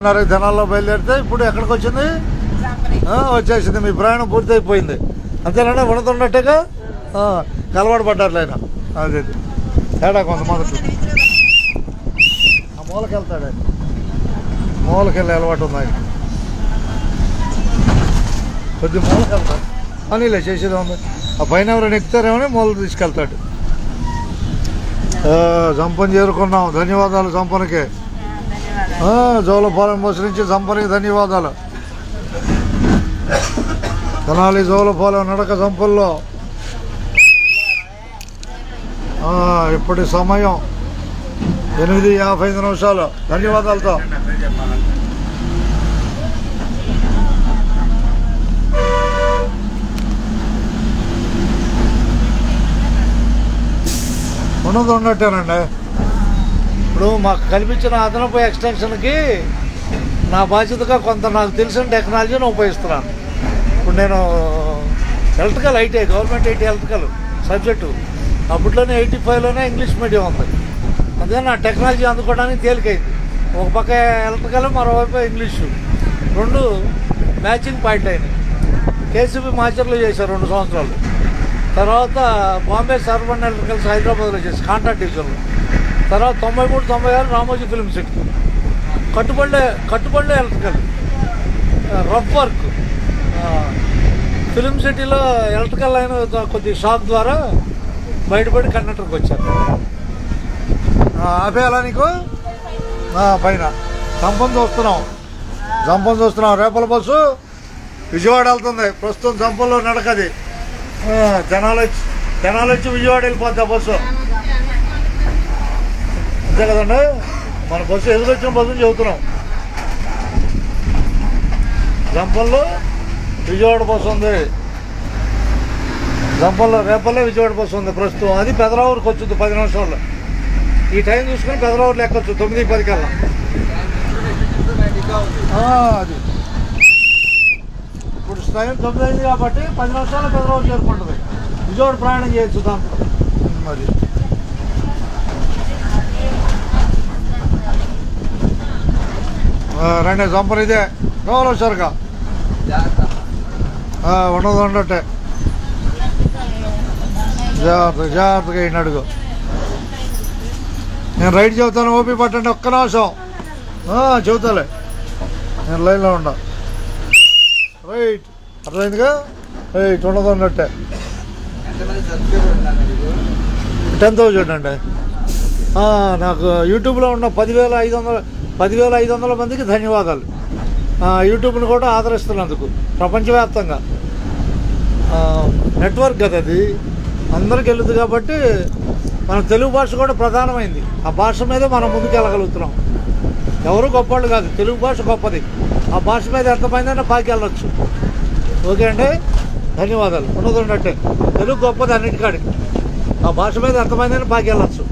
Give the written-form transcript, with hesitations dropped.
జనాల్లో బయలుదేరితే ఇప్పుడు ఎక్కడికి వచ్చింది? వచ్చేసింది. మీ ప్రయాణం పూర్తి అయిపోయింది అంతేనా? ఉండదున్నట్టుగా కలవాటు పడ్డారు ఆయన. అదే తేడా కొంత మొదటి ఆ మూలకి వెళ్తాడు ఆయన. మూలకెళ్ళి అలవాటు ఉంది ఆయన. కొద్ది మూలకి వెళ్తాడు అనిలే చేసేది ఉంది. ఆ పైన ఎవరైనా ఎక్కుతారేమని మూల తీసుకెళ్తాడు. సంపని చేరుకున్నాం. ధన్యవాదాలు సంపనికి. జోలపాలెం బస్సు నుంచి సంపనికి ధన్యవాదాలు. తెనాలి జోలపాలెం నడక సంపల్లో ఇప్పటి సమయం 8:55 ధన్యవాదాలతో. ఉన్నట్టేనండి. ఇప్పుడు మాకు కల్పించిన అదనపు ఎక్స్టెన్షన్కి నా బాధ్యతగా కొంత నాకు తెలిసిన టెక్నాలజీని ఉపయోగిస్తున్నాను. ఇప్పుడు నేను electrical IT government IT electrical subject అప్పట్లోనే 85లోనే ఇంగ్లీష్ మీడియం ఉంది. అదే నా టెక్నాలజీ అందుకోవడానికి తేలికైంది. ఒక పక్క ఎలక్ట్రికల్, మరోవైపు ఇంగ్లీషు, రెండు మ్యాచింగ్ పాయింట్ అయినాయి. కేసీబీ మాచర్లో చేశారు 2 సంవత్సరాలు. తర్వాత బాంబే సర్బన్ ఎలక్ట్రికల్స్ హైదరాబాద్లో చేసి కాంట్రాక్ట్ డివిజన్లో. తర్వాత 93-96 రామోజీ ఫిల్మ్ సిటీ కట్టుబడులే ఎలక్ట్రికల్ రఫ్ వర్క్. ఫిల్మ్ సిటీలో ఎలక్ట్రికల్ లైన్ కొద్ది షాక్ ద్వారా బయటపడి కండక్టర్కి వచ్చారు. ఆపేయాలా నీకు? పైన సంపం చూస్తున్నాం. రేపల బస్సు విజయవాడ వెళ్తుంది. ప్రస్తుతం సంపంలో నడకది. జనాలు వచ్చి విజయవాడ వెళ్ళిపోద్ది ఆ బస్సు. అంతే కదండి. మన బస్సు ఎదురొచ్చిన బస్సుని చెబుతున్నాం. జంపల్లో విజయవాడ బస్సు ఉంది. రేపల్లే విజయవాడ బస్సు ఉంది ప్రస్తుతం. అది పెదరావూరుకి వచ్చింది 10 నిమిషాల్లో. ఈ టైం చూసుకుని పెదరావూరు లెక్కొచ్చు 9:10 కల్లా. అది ఇప్పుడు టైం 9 అయింది కాబట్టి 10 నిమిషాల్లో పెదరావూరు చేరుకుంటుంది. విజయవాడ ప్రయాణం చేయొచ్చు దాంట్లో. మరి రండి సంపర్ ఇదే కావాలి సరిగా ఉన్నట్టే జాగ్రత్తగా అయిన అడుగు. నేను రైట్ చెబుతాను. ఓపీ పట్టండి ఒక్క నిమిషం. చెబుతాలే. నేను లైన్లో ఉండా. రైట్ అర్థమైందిగా. రైట్ ఉన్నట్టే 10,000 అండి. నాకు యూట్యూబ్లో ఉన్న 10,500 మందికి ధన్యవాదాలు. యూట్యూబ్ని కూడా ఆదరిస్తున్నందుకు. ప్రపంచవ్యాప్తంగా నెట్వర్క్ కదా అది, అందరికి వెళ్తుంది కాబట్టి మన తెలుగు భాష కూడా ప్రధానమైంది. ఆ భాష మీదే మనం ముందుకు వెళ్ళగలుగుతున్నాం. ఎవరు గొప్పవాళ్ళు కాదు, తెలుగు భాష గొప్పది. ఆ భాష మీద ఎంతమందైనా పాకి వెళ్ళొచ్చు. ఓకే అండి, ధన్యవాదాలు. ఉన్నట్టే తెలుగు గొప్పది అన్నిటికాడికి. ఆ భాష మీద ఎంతమందైనా పాకి వెళ్ళొచ్చు.